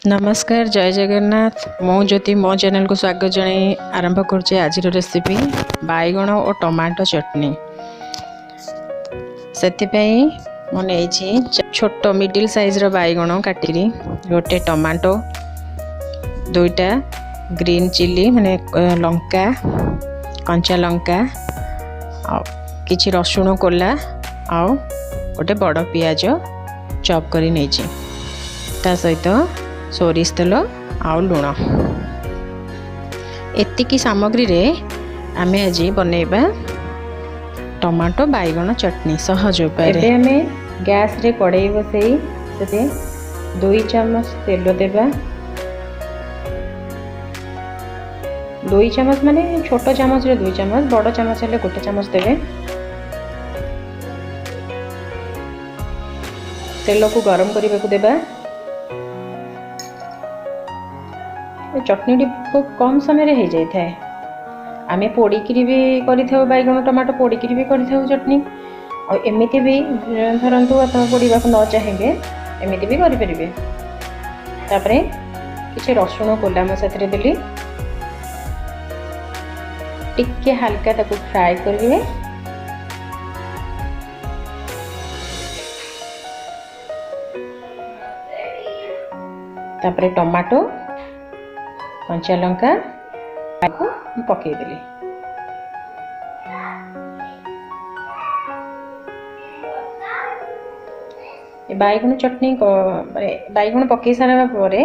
नमस्कार जय जगन्नाथ मो ज्योति मो चैनल को स्वागत जनाई आरंभ करुचे आज रेसिपी बैगण और टमाटो चटनी से मुझे छोट मिडिल साइज रो बैगण काटी गोटे टमाटो दुईटा ग्रीन चिली माने लंका कंचा लंका किछि रसुण कोला आउ गोटे बड़ पियाज चॉप करी नेछि ता सहित सोरिष तेल आउ लुण एतिकी सामग्री रे आमे आज बनैबा टमाटो बैगण चटनी सहज उपाय रे। आमे गैस रे कड़ाई बसई से 2 चम्मच तेल देबा 2 चम्मच माने छोट चम्मच रे 2 चम्मच बड़ चम्मच ले 1 चम्मच देबे। तेल को गरम करने को देबा। चटनी बहुत कम समय हो जाए आम पोड़िकी भी कर बैगण टमाटो पोड़िकी भी कर चटनी और एमती भी धरतु आप पोड़ा न चाहिए एमती भी करें। तापरे किसी रसुण कोला मुझे देली टिके हल्का ताको फ्राए करेंगे। तापरे टमाटो कंचा लंका को पकईदेली बैगण चटनी बैगण पकई सारा पर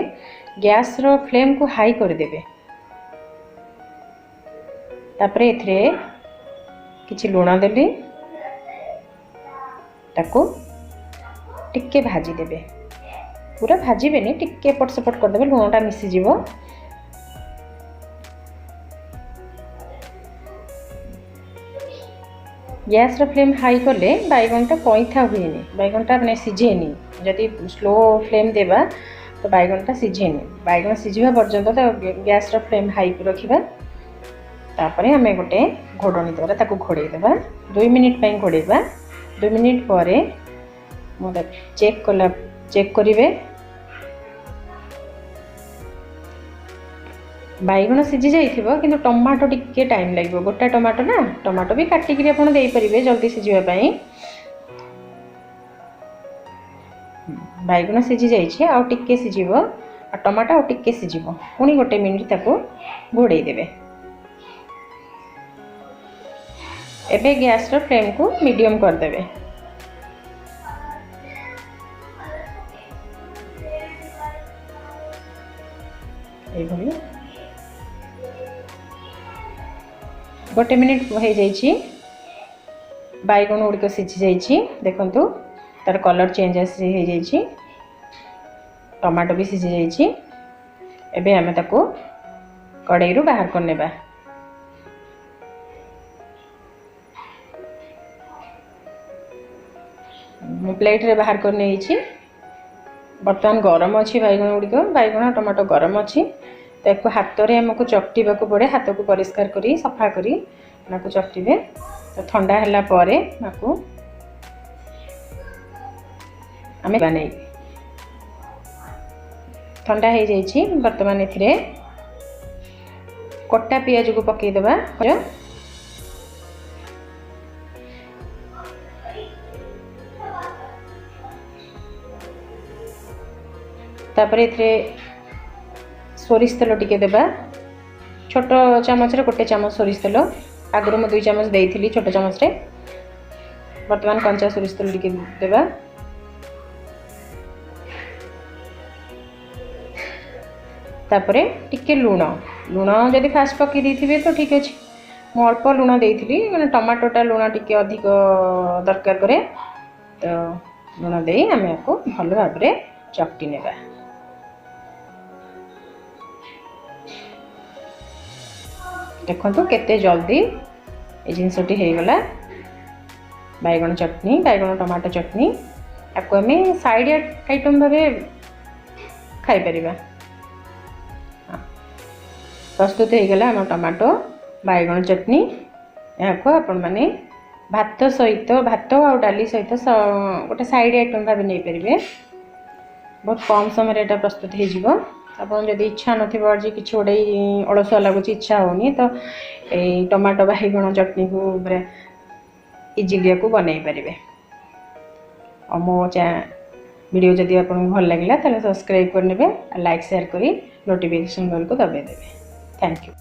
गैस रो फ्लेम को हाई करदेवे। तापरे एथरे किछि लुण देली ताको टिके भाजी देबे पूरा भाजबेनी टिके पट सपट करदेबे लुणटा मिसीज। गैस रो फ्लेम हाई कले बैगणटा कईथा हुए बैगणटा मैंने सीझेनी जदि स्लो फ्लेम देबा तो बैगणटा सीझेनी बैगण सीझा पर्यंत तो गैस रो फ्लेम हाई रखा। तापरे आमे गोटे घोड़नी द्वारा ताको घोड़े देबा 2 मिनिट पई घोड़ेबा। 2 मिनिट पर चेक करेंगे बैगण सीझी जाइथिबो किंतु टमाटो टिके टाइम लगे गोटा टमाटो ना टमाटो भी काटिक आपड़ दे पारे जल्दी सीझापी। बैगण सीझी जाइए आउ टिके सीझिबो आ टमाटो आउ टिके सीझिबो पुणी गोटे मिनिट ताको घोड़े देबे। एबे गैस रो फ्लेम को मीडियम कर देबे। एभली गोटे मिनिट हो जाइए बैगण गुड़िक सीझी जाइए देखंतु तार कलर चेंज आसी टमाटो भी सीझी जाइए। एबे आमे ताको कड़ाई रू बाहर कर नेबा। मु प्लेट रे बाहर कर नेइछि। बर्तमान गरम अच्छी बैगण गुड़िक बैगण टमाटो गरम अच्छी तो हाथ में आमको चकटा पड़े हाथ को परिष्कार करी सफा करी चकटे तो ठंडा है पर आम बन ठंडा हो जाइए। बर्तमान ए कटा पियाज को पकईदबा। तापर ए सोरिष तेल टिके देबा छोट चामच रे 1 चामच सोरिष तेल आगु मैं 2 चामच देइथिली छोट चामच रे। वर्तमान कंचा सोरिष तेल टिके देबा। तापरे टिके लुण लुण जदि फास्ट पकई देथिबे तो ठीक अछि मु अल्प लुण देइथिली माने टमाटोटा लुण टिके अधिक दरकार करे तो लुण देई आमे को भलो भाबरे चकटी नेबा। देखो केते जल्दी ये जिनसटी हो गला बैगण चटनी बैगण टमाटो चटनी आपको आम साइड आइटम भावे खाई परिबा। प्रस्तुत हो गला आम टमाटो बैगण चटनी यहाँ आपण माने भात सहित भात आ डाली सहित गोटे साइड आइटम भावे नहीं पारे। बहुत कम समय एटा प्रस्तुत हो आपन जदि इच्छा नथिबो आज किछि गोटे अलसुआ लगुच इच्छा होनी तो ए टमाटो बाइगण चटनी को इजिली को बनै परिबे। और मो वीडियो जदि आपको भल लगे ताले सब्सक्राइब करने लाइक शेयर करी नोटिफिकेशन बेल को दबाई देवे। Thank you.